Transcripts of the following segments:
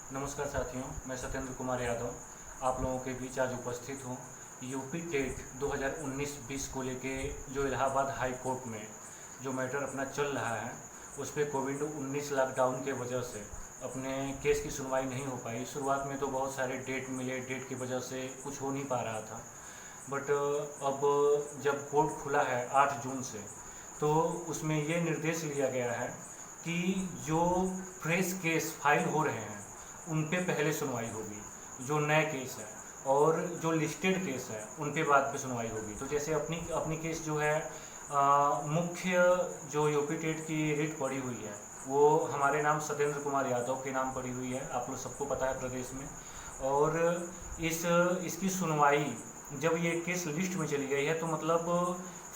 नमस्कार साथियों, मैं सत्येंद्र कुमार यादव आप लोगों के बीच आज उपस्थित हूँ। यूपी टेट 2019-20 को लेके जो इलाहाबाद हाई कोर्ट में जो मैटर अपना चल रहा है उस पर कोविड-19 लॉकडाउन के वजह से अपने केस की सुनवाई नहीं हो पाई। शुरुआत में तो बहुत सारे डेट मिले, डेट की वजह से कुछ हो नहीं पा रहा था। बट अब जब कोर्ट खुला है 8 जून से, तो उसमें ये निर्देश लिया गया है कि जो फ्रेश केस फाइल हो रहे हैं उन पे पहले सुनवाई होगी, जो नए केस है, और जो लिस्टेड केस है उन पे बाद पे सुनवाई होगी। तो जैसे अपनी अपनी केस जो है मुख्य जो यूपी टेट की रिट पड़ी हुई है वो हमारे नाम सत्येंद्र कुमार यादव के नाम पड़ी हुई है, आप लोग सबको पता है प्रदेश में। और इसकी सुनवाई जब ये केस लिस्ट में चली गई है तो मतलब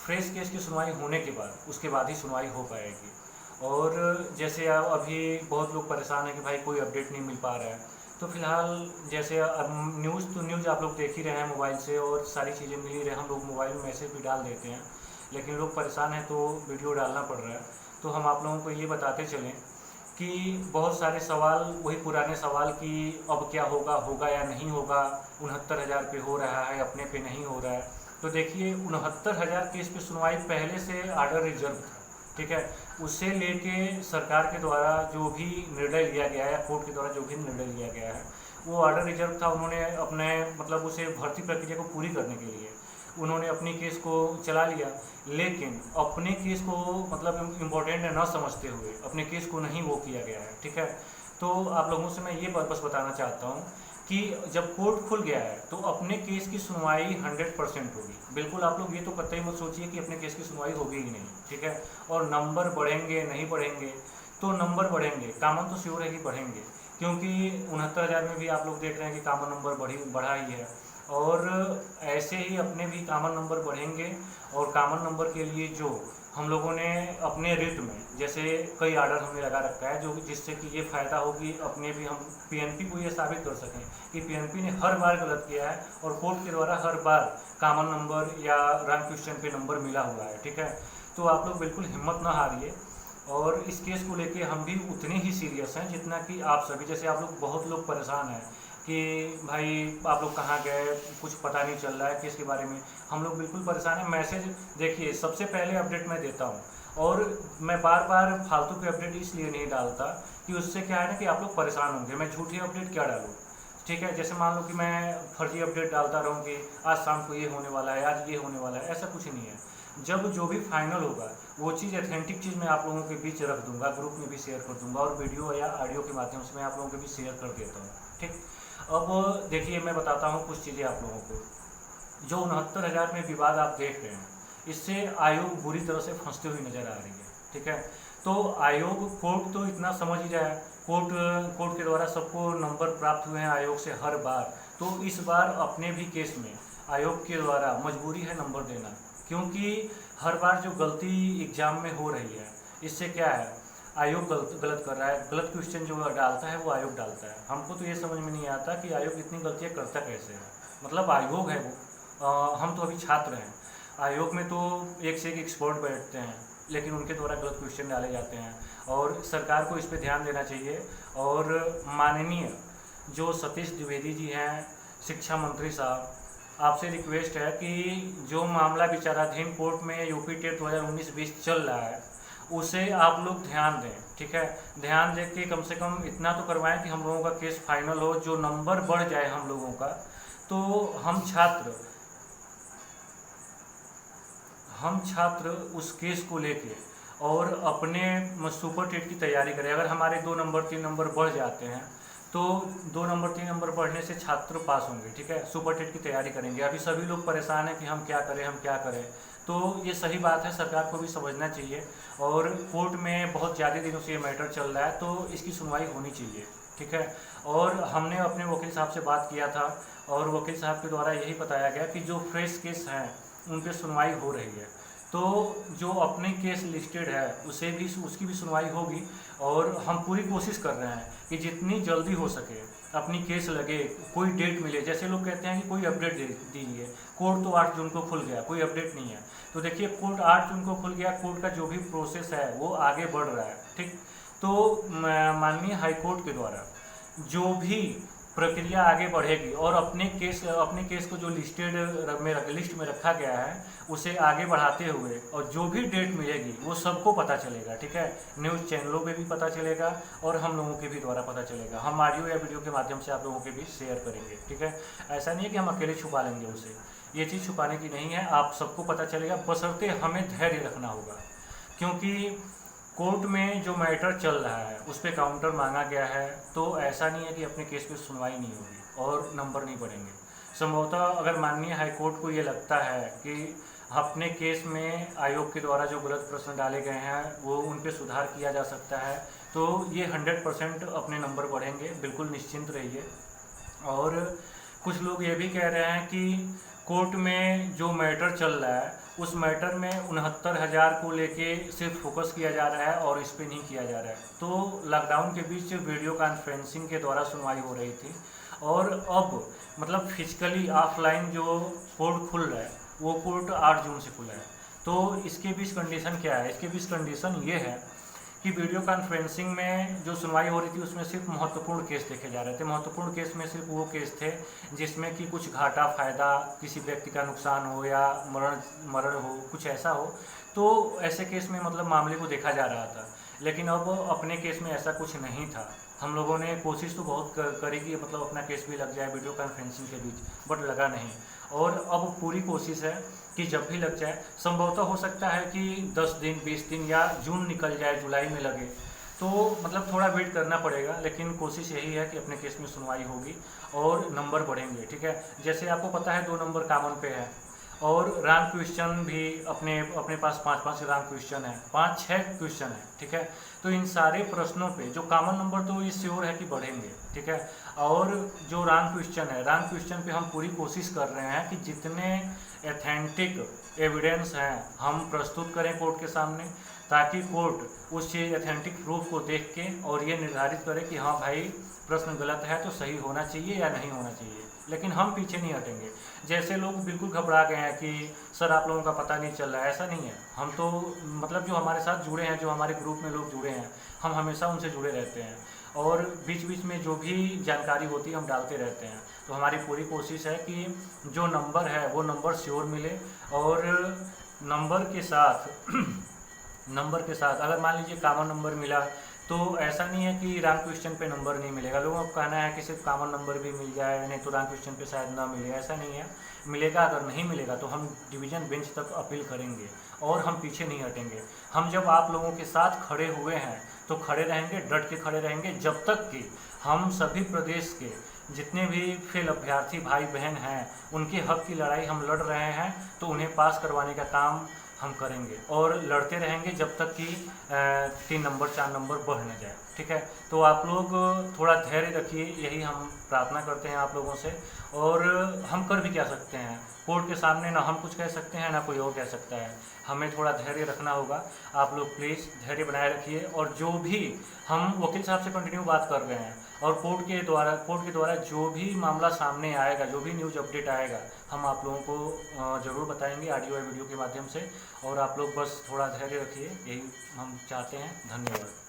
फ्रेश केस की सुनवाई होने के बाद उसके बाद ही सुनवाई हो पाएगी। और जैसे अभी बहुत लोग परेशान हैं कि भाई कोई अपडेट नहीं मिल पा रहा है, तो फिलहाल जैसे अब न्यूज़ आप लोग देख ही रहे हैं मोबाइल से, और सारी चीज़ें मिल ही रहे हैं। हम लोग मोबाइल में मैसेज भी डाल देते हैं, लेकिन लोग परेशान हैं तो वीडियो डालना पड़ रहा है। तो हम आप लोगों को ये बताते चलें कि बहुत सारे सवाल, वही पुराने सवाल कि अब क्या होगा, होगा या नहीं होगा। 69,000 पे हो रहा है, अपने पे नहीं हो रहा है। तो देखिए 69,000 केस पे सुनवाई पहले से आर्डर रिजर्व था, ठीक है। उसे लेके सरकार के द्वारा जो भी निर्णय लिया गया है, कोर्ट के द्वारा जो भी निर्णय लिया गया है वो आर्डर रिजर्व था। उन्होंने अपने मतलब उसे भर्ती प्रक्रिया को पूरी करने के लिए उन्होंने अपनी केस को चला लिया, लेकिन अपने केस को मतलब इम्पोर्टेंट न समझते हुए अपने केस को नहीं वो किया गया है, ठीक है। तो आप लोगों से मैं ये बस बताना चाहता हूँ कि जब कोर्ट खुल गया है तो अपने केस की सुनवाई 100% होगी। बिल्कुल आप लोग ये तो कतई मत सोचिए कि अपने केस की सुनवाई होगी ही नहीं, ठीक है। और नंबर बढ़ेंगे नहीं बढ़ेंगे, तो नंबर बढ़ेंगे, कामन तो श्योर है कि बढ़ेंगे, क्योंकि 69,000 में भी आप लोग देख रहे हैं कि कामन नंबर बढ़ा ही है। और ऐसे ही अपने भी कामन नंबर बढ़ेंगे। और कामन नंबर के लिए जो हम लोगों ने अपने रिट में जैसे कई आर्डर हमने लगा रखा है, जो जिससे कि ये फ़ायदा हो कि अपने भी हम पीएनपी को ये साबित कर सकें कि पीएनपी ने हर बार गलत किया है और कोर्ट के द्वारा हर बार कामन नंबर या रैंक क्वेश्चन पे नंबर मिला हुआ है, ठीक है। तो आप लोग बिल्कुल हिम्मत ना हारिए, और इस केस को लेके हम भी उतने ही सीरियस हैं जितना कि आप सभी। जैसे आप लोग, बहुत लोग परेशान हैं कि भाई आप लोग कहाँ गए, कुछ पता नहीं चल रहा है केस के बारे में। हम लोग बिल्कुल परेशान हैं। मैसेज देखिए, सबसे पहले अपडेट मैं देता हूँ, और मैं बार बार फालतू के अपडेट इसलिए नहीं डालता कि उससे क्या है ना कि आप लोग परेशान होंगे। मैं झूठी अपडेट क्या डालूँ, ठीक है। जैसे मान लो कि मैं फर्जी अपडेट डालता रहूँ कि आज शाम को ये होने वाला है, आज ये होने वाला है, ऐसा कुछ नहीं है। जब जो भी फाइनल होगा वो चीज़, ऑथेंटिक चीज़ मैं आप लोगों के बीच रख दूंगा, ग्रुप में भी शेयर कर दूंगा, और वीडियो या ऑडियो के माध्यम से मैं आप लोगों के बीच शेयर कर देता हूँ, ठीक। अब देखिए, मैं बताता हूँ कुछ चीज़ें आप लोगों को। जो 69,000 में विवाद आप देख रहे हैं, इससे आयोग बुरी तरह से फंसते हुए नजर आ रही है, ठीक है। तो आयोग, कोर्ट तो इतना समझ ही रहा है, कोर्ट के द्वारा सबको नंबर प्राप्त हुए हैं आयोग से हर बार। तो इस बार अपने भी केस में आयोग के द्वारा मजबूरी है नंबर देना, क्योंकि हर बार जो गलती एग्जाम में हो रही है, इससे क्या है, आयोग गलत कर रहा है। गलत क्वेश्चन जो डालता है वो आयोग डालता है। हमको तो ये समझ में नहीं आता कि आयोग इतनी गलतियाँ करता कैसे है। मतलब आयोग है वो, हम तो अभी छात्र हैं। आयोग में तो एक से एक एक्सपर्ट बैठते हैं, लेकिन उनके द्वारा गलत क्वेश्चन डाले जाते हैं, और सरकार को इस पर ध्यान देना चाहिए। और माननीय जो सतीश द्विवेदी जी हैं, शिक्षा मंत्री साहब, आपसे रिक्वेस्ट है कि जो मामला विचाराधीन कोर्ट में यूपी टेट 2019-20 चल रहा है उसे आप लोग ध्यान दें, ठीक है। ध्यान दे के कम से कम इतना तो करवाएं कि हम लोगों का केस फाइनल हो, जो नंबर बढ़ जाए हम लोगों का, तो हम छात्र उस केस को लेके और अपने सुपर टेट की तैयारी करें। अगर हमारे 2 नंबर 3 नंबर बढ़ जाते हैं तो 2 नंबर 3 नंबर बढ़ने से छात्र पास होंगे, ठीक है, सुपर टेट की तैयारी करेंगे। अभी सभी लोग परेशान हैं कि हम क्या करें, तो ये सही बात है, सरकार को भी समझना चाहिए। और कोर्ट में बहुत ज़्यादा दिनों से ये मैटर चल रहा है, तो इसकी सुनवाई होनी चाहिए, ठीक है। और हमने अपने वकील साहब से बात किया था, और वकील साहब के द्वारा यही बताया गया कि जो फ्रेश केस हैं उन पर सुनवाई हो रही है। तो जो अपने केस लिस्टेड है उसकी भी सुनवाई होगी, और हम पूरी कोशिश कर रहे हैं कि जितनी जल्दी हो सके अपनी केस लगे, कोई डेट मिले। जैसे लोग कहते हैं कि कोई अपडेट दीजिए, कोर्ट तो 8 जून को खुल गया, कोई अपडेट नहीं है। तो देखिए, कोर्ट 8 जून को खुल गया, कोर्ट का जो भी प्रोसेस है वो आगे बढ़ रहा है, ठीक। तो माननीय हाईकोर्ट के द्वारा जो भी प्रक्रिया आगे बढ़ेगी और अपने केस को जो लिस्ट में रखा गया है उसे आगे बढ़ाते हुए और जो भी डेट मिलेगी वो सबको पता चलेगा, ठीक है। न्यूज़ चैनलों पे भी पता चलेगा और हम लोगों के भी द्वारा पता चलेगा। हम ऑडियो या वीडियो के माध्यम से आप लोगों के बीच शेयर करेंगे, ठीक है। ऐसा नहीं है कि हम अकेले छुपा लेंगे उसे, ये चीज़ छुपाने की नहीं है, आप सबको पता चलेगा, बशर्ते हमें धैर्य रखना होगा। क्योंकि कोर्ट में जो मैटर चल रहा है उस पर काउंटर मांगा गया है, तो ऐसा नहीं है कि अपने केस पे सुनवाई नहीं होगी और नंबर नहीं बढ़ेंगे। संभवतः अगर माननीय हाई कोर्ट को ये लगता है कि अपने केस में आयोग के द्वारा जो गलत प्रश्न डाले गए हैं वो उन पे सुधार किया जा सकता है, तो ये 100% अपने नंबर बढ़ेंगे, बिल्कुल निश्चिंत रहिए। और कुछ लोग ये भी कह रहे हैं कि कोर्ट में जो मैटर चल रहा है उस मैटर में 69,000 को लेके सिर्फ फोकस किया जा रहा है और इस पे नहीं किया जा रहा है। तो लॉकडाउन के बीच वीडियो कॉन्फ्रेंसिंग के द्वारा सुनवाई हो रही थी और अब मतलब फिजिकली ऑफलाइन जो कोर्ट खुल रहा है वो कोर्ट 8 जून से खुला है। तो इसके बीच कंडीशन क्या है? इसके बीच कंडीशन ये है कि वीडियो कॉन्फ्रेंसिंग में जो सुनवाई हो रही थी उसमें सिर्फ महत्वपूर्ण केस देखे जा रहे थे। महत्वपूर्ण केस में सिर्फ वो केस थे जिसमें कि कुछ घाटा फायदा, किसी व्यक्ति का नुकसान हो या मरण हो, कुछ ऐसा हो, तो ऐसे केस में मतलब मामले को देखा जा रहा था। लेकिन अब अपने केस में ऐसा कुछ नहीं था। हम लोगों ने कोशिश तो बहुत करी कि मतलब अपना केस भी लग जाए वीडियो कॉन्फ्रेंसिंग के बीच, बट लगा नहीं। और अब पूरी कोशिश है कि जब भी लग जाए, संभवतः हो सकता है कि 10 दिन 20 दिन या जून निकल जाए, जुलाई में लगे, तो मतलब थोड़ा वेट करना पड़ेगा। लेकिन कोशिश यही है कि अपने केस में सुनवाई होगी और नंबर बढ़ेंगे, ठीक है। जैसे आपको पता है 2 नंबर कॉमन पे है और रैंक क्वेश्चन भी अपने पास 5-5 रैंक क्वेश्चन है, 5-6 क्वेश्चन है, ठीक है। तो इन सारे प्रश्नों पे जो कॉमन नंबर तो ये श्योर है कि बढ़ेंगे, ठीक है। और जो रैंक क्वेश्चन है, रैंक क्वेश्चन पे हम पूरी कोशिश कर रहे हैं कि जितने एथेंटिक एविडेंस हैं हम प्रस्तुत करें कोर्ट के सामने, ताकि कोर्ट उस चीज़ एथेंटिक प्रूफ को देख के और ये निर्धारित करे कि हाँ भाई प्रश्न गलत है तो सही होना चाहिए या नहीं होना चाहिए। लेकिन हम पीछे नहीं हटेंगे। जैसे लोग बिल्कुल घबरा गए हैं कि सर आप लोगों का पता नहीं चल रहा है, ऐसा नहीं है। हम तो मतलब जो हमारे साथ जुड़े हैं, जो हमारे ग्रुप में लोग जुड़े हैं, हम हमेशा उनसे जुड़े रहते हैं और बीच बीच में जो भी जानकारी होती है हम डालते रहते हैं। तो हमारी पूरी कोशिश है कि जो नंबर है वो नंबर श्योर मिले और नंबर के साथ अगर मान लीजिए कॉमन नंबर मिला तो ऐसा नहीं है कि रैंक क्वेश्चन पे नंबर नहीं मिलेगा। लोगों का कहना है कि सिर्फ कॉमन नंबर भी मिल जाए, नहीं तो रैंक क्वेश्चन पे शायद ना मिले, ऐसा नहीं है, मिलेगा। अगर नहीं मिलेगा तो हम डिवीज़न बेंच तक अपील करेंगे और हम पीछे नहीं हटेंगे। हम जब आप लोगों के साथ खड़े हुए हैं तो खड़े रहेंगे, डट के खड़े रहेंगे, जब तक कि हम सभी प्रदेश के जितने भी फेल अभ्यर्थी भाई बहन हैं उनके हक की लड़ाई हम लड़ रहे हैं, तो उन्हें पास करवाने का काम हम करेंगे और लड़ते रहेंगे जब तक कि 3 नंबर 4 नंबर बढ़ न जाए, ठीक है। तो आप लोग थोड़ा धैर्य रखिए, यही हम प्रार्थना करते हैं आप लोगों से। और हम कर भी क्या सकते हैं कोर्ट के सामने, ना हम कुछ कह सकते हैं ना कोई और कह सकता है। हमें थोड़ा धैर्य रखना होगा। आप लोग प्लीज़ धैर्य बनाए रखिए और जो भी हम वकील साहब से कंटिन्यू बात कर रहे हैं और कोर्ट के द्वारा जो भी मामला सामने आएगा, जो भी न्यूज़ अपडेट आएगा, हम आप लोगों को ज़रूर बताएंगे ऑडियो या वीडियो के माध्यम से। और आप लोग बस थोड़ा धैर्य रखिए, यही हम चाहते हैं। धन्यवाद।